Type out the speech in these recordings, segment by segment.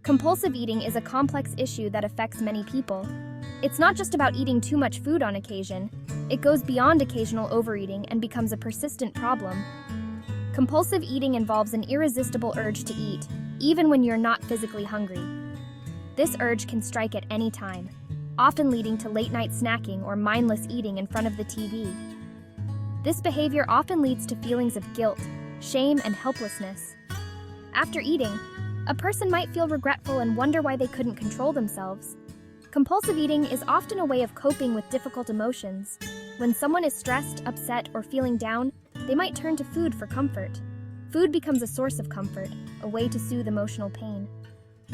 Compulsive eating is a complex issue that affects many people. It's not just about eating too much food on occasion. It goes beyond occasional overeating and becomes a persistent problem. Compulsive eating involves an irresistible urge to eat, even when you're not physically hungry. This urge can strike at any time, often leading to late-night snacking or mindless eating in front of the TV. This behavior often leads to feelings of guilt, shame, and helplessness. After eating, a person might feel regretful and wonder why they couldn't control themselves. Compulsive eating is often a way of coping with difficult emotions. When someone is stressed, upset, or feeling down, they might turn to food for comfort. Food becomes a source of comfort, a way to soothe emotional pain.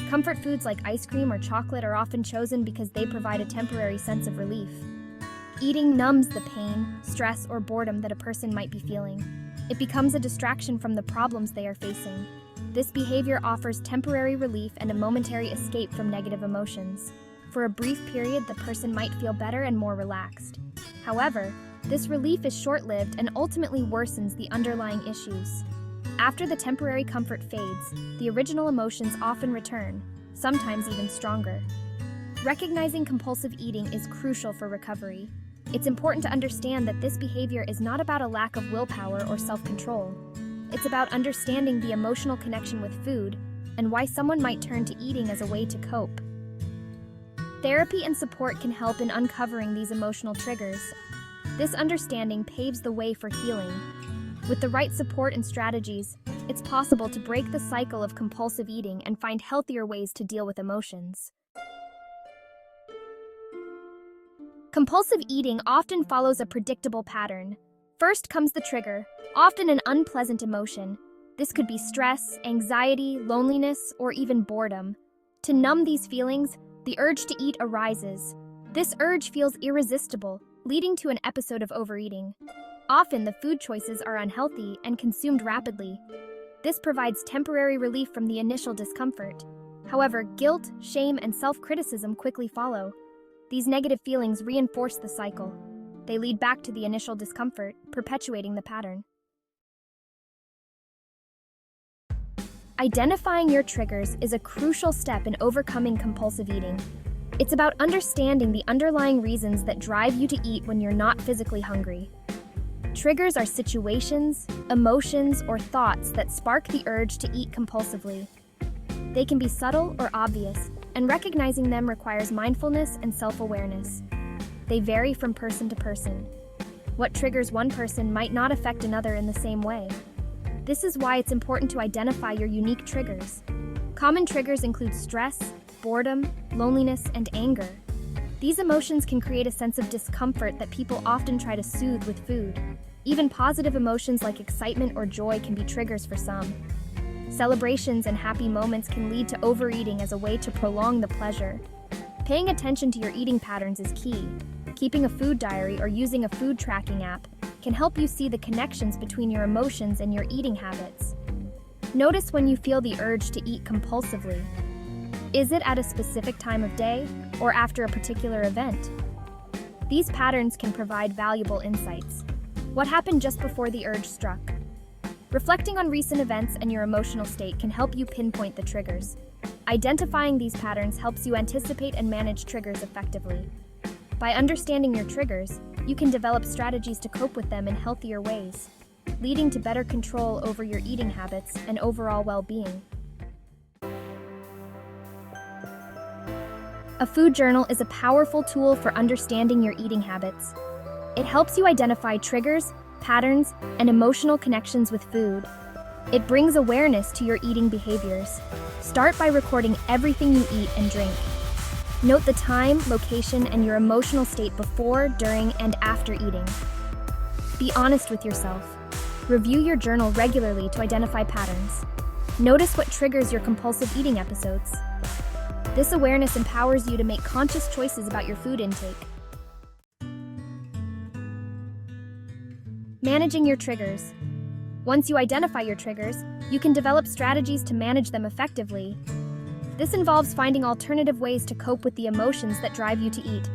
Comfort foods like ice cream or chocolate are often chosen because they provide a temporary sense of relief. Eating numbs the pain, stress, or boredom that a person might be feeling. It becomes a distraction from the problems they are facing. This behavior offers temporary relief and a momentary escape from negative emotions. For a brief period, the person might feel better and more relaxed. However, this relief is short-lived and ultimately worsens the underlying issues. After the temporary comfort fades, the original emotions often return, sometimes even stronger. Recognizing compulsive eating is crucial for recovery. It's important to understand that this behavior is not about a lack of willpower or self-control. It's about understanding the emotional connection with food and why someone might turn to eating as a way to cope. Therapy and support can help in uncovering these emotional triggers. This understanding paves the way for healing. With the right support and strategies, it's possible to break the cycle of compulsive eating and find healthier ways to deal with emotions. Compulsive eating often follows a predictable pattern. First comes the trigger, often an unpleasant emotion. This could be stress, anxiety, loneliness, or even boredom. To numb these feelings, the urge to eat arises. This urge feels irresistible, leading to an episode of overeating. Often the food choices are unhealthy and consumed rapidly. This provides temporary relief from the initial discomfort. However, guilt, shame, and self-criticism quickly follow. These negative feelings reinforce the cycle. They lead back to the initial discomfort, perpetuating the pattern. Identifying your triggers is a crucial step in overcoming compulsive eating. It's about understanding the underlying reasons that drive you to eat when you're not physically hungry. Triggers are situations, emotions, or thoughts that spark the urge to eat compulsively. They can be subtle or obvious, and recognizing them requires mindfulness and self-awareness. They vary from person to person. What triggers one person might not affect another in the same way. This is why it's important to identify your unique triggers. Common triggers include stress, boredom, loneliness, and anger. These emotions can create a sense of discomfort that people often try to soothe with food. Even positive emotions like excitement or joy can be triggers for some. Celebrations and happy moments can lead to overeating as a way to prolong the pleasure. Paying attention to your eating patterns is key. Keeping a food diary or using a food tracking app can help you see the connections between your emotions and your eating habits. Notice when you feel the urge to eat compulsively. Is it at a specific time of day or after a particular event? These patterns can provide valuable insights. What happened just before the urge struck? Reflecting on recent events and your emotional state can help you pinpoint the triggers. Identifying these patterns helps you anticipate and manage triggers effectively. By understanding your triggers, you can develop strategies to cope with them in healthier ways, leading to better control over your eating habits and overall well-being. A food journal is a powerful tool for understanding your eating habits. It helps you identify triggers, patterns, and emotional connections with food. It brings awareness to your eating behaviors. Start by recording everything you eat and drink. Note the time, location, and your emotional state before, during, and after eating. Be honest with yourself. Review your journal regularly to identify patterns. Notice what triggers your compulsive eating episodes. This awareness empowers you to make conscious choices about your food intake. Managing your triggers. Once you identify your triggers, you can develop strategies to manage them effectively. This involves finding alternative ways to cope with the emotions that drive you to eat.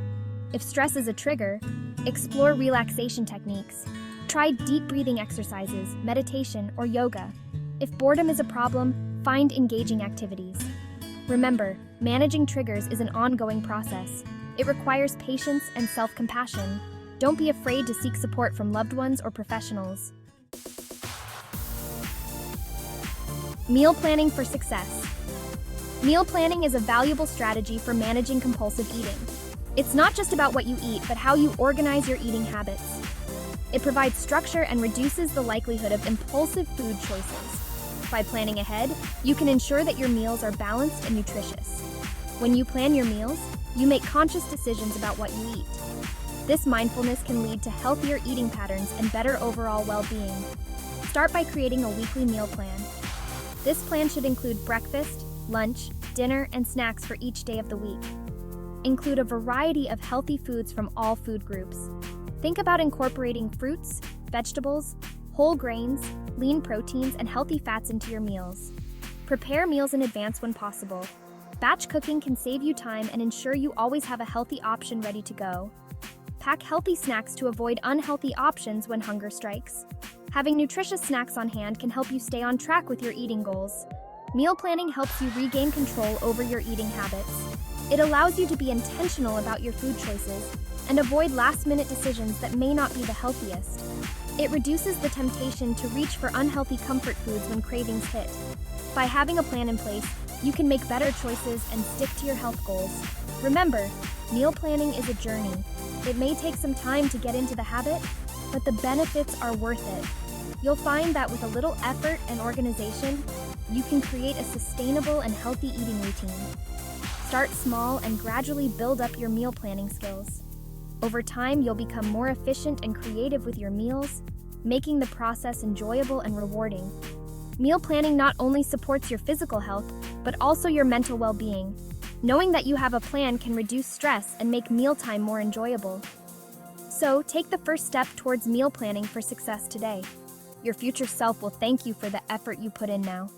If stress is a trigger, explore relaxation techniques. Try deep breathing exercises, meditation, or yoga. If boredom is a problem, find engaging activities. Remember, managing triggers is an ongoing process. It requires patience and self-compassion. Don't be afraid to seek support from loved ones or professionals. Meal planning for success. Meal planning is a valuable strategy for managing compulsive eating. It's not just about what you eat, but how you organize your eating habits. It provides structure and reduces the likelihood of impulsive food choices. By planning ahead, you can ensure that your meals are balanced and nutritious. When you plan your meals, you make conscious decisions about what you eat. This mindfulness can lead to healthier eating patterns and better overall well-being. Start by creating a weekly meal plan. This plan should include breakfast, lunch, dinner, and snacks for each day of the week. Include a variety of healthy foods from all food groups. Think about incorporating fruits, vegetables, whole grains, lean proteins, and healthy fats into your meals. Prepare meals in advance when possible. Batch cooking can save you time and ensure you always have a healthy option ready to go. Pack healthy snacks to avoid unhealthy options when hunger strikes. Having nutritious snacks on hand can help you stay on track with your eating goals. Meal planning helps you regain control over your eating habits. It allows you to be intentional about your food choices and avoid last-minute decisions that may not be the healthiest. It reduces the temptation to reach for unhealthy comfort foods when cravings hit. By having a plan in place, you can make better choices and stick to your health goals. Remember, meal planning is a journey. It may take some time to get into the habit, but the benefits are worth it. You'll find that with a little effort and organization, you can create a sustainable and healthy eating routine. Start small and gradually build up your meal planning skills. Over time, you'll become more efficient and creative with your meals, making the process enjoyable and rewarding. Meal planning not only supports your physical health, but also your mental well-being. Knowing that you have a plan can reduce stress and make mealtime more enjoyable. So, take the first step towards meal planning for success today. Your future self will thank you for the effort you put in now.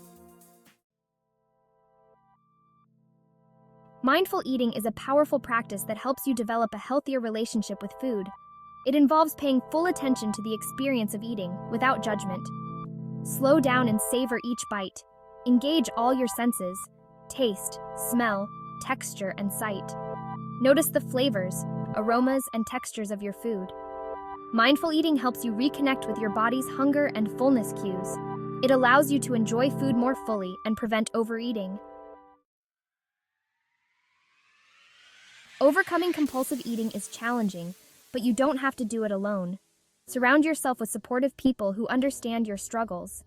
Mindful eating is a powerful practice that helps you develop a healthier relationship with food. It involves paying full attention to the experience of eating, without judgment. Slow down and savor each bite. Engage all your senses: taste, smell, texture, and sight. Notice the flavors, aromas, and textures of your food. Mindful eating helps you reconnect with your body's hunger and fullness cues. It allows you to enjoy food more fully and prevent overeating. Overcoming compulsive eating is challenging, but you don't have to do it alone. Surround yourself with supportive people who understand your struggles.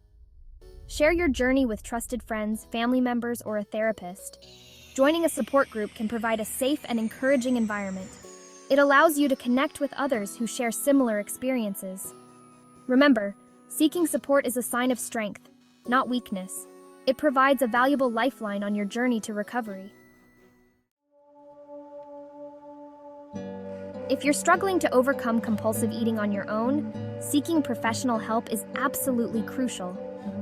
Share your journey with trusted friends, family members, or a therapist. Joining a support group can provide a safe and encouraging environment. It allows you to connect with others who share similar experiences. Remember, seeking support is a sign of strength, not weakness. It provides a valuable lifeline on your journey to recovery. If you're struggling to overcome compulsive eating on your own, seeking professional help is absolutely crucial.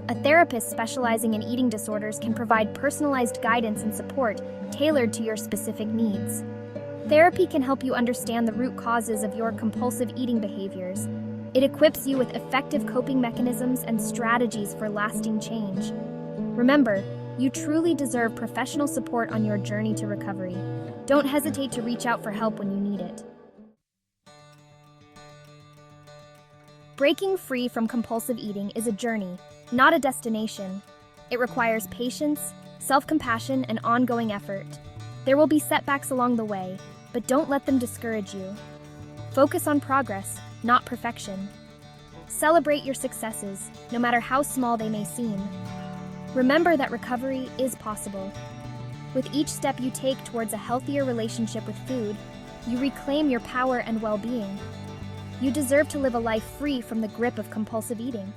A therapist specializing in eating disorders can provide personalized guidance and support tailored to your specific needs. Therapy can help you understand the root causes of your compulsive eating behaviors. It equips you with effective coping mechanisms and strategies for lasting change. Remember, you truly deserve professional support on your journey to recovery. Don't hesitate to reach out for help when you need it. Breaking free from compulsive eating is a journey, not a destination. It requires patience, self-compassion, and ongoing effort. There will be setbacks along the way, but don't let them discourage you. Focus on progress, not perfection. Celebrate your successes, no matter how small they may seem. Remember that recovery is possible. With each step you take towards a healthier relationship with food, you reclaim your power and well-being. You deserve to live a life free from the grip of compulsive eating.